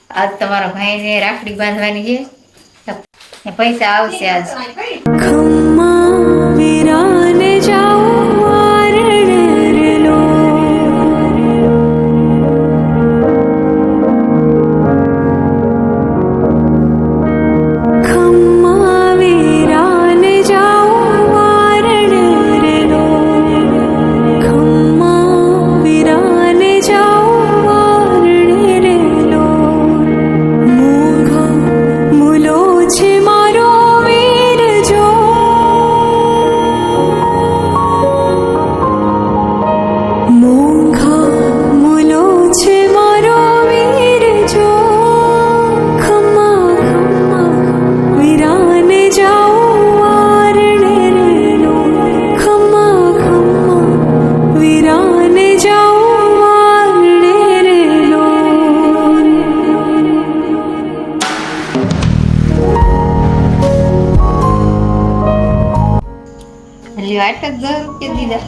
આજ તમારા ભાઈને રાખડી બાંધવાની છે ને પૈસા આવશે આજ ખમ્મા વીરાને જાઓ વારણરલો ખમ્મા વીરાને જાઓ વારણરલો ખમ્મા વીરાને જાઓ વારણરલો મોઘા મુલો છે મારો વીર જો મોઘા મુલો છે મારો વીર જો ખમ્મા ખમ્મા વીરાને જાઓ વારણરલો ખમ્મા ખમ્મા વીરાને જાઓ વારણરલો લ્યો 8,000 રૂપિયા દીધા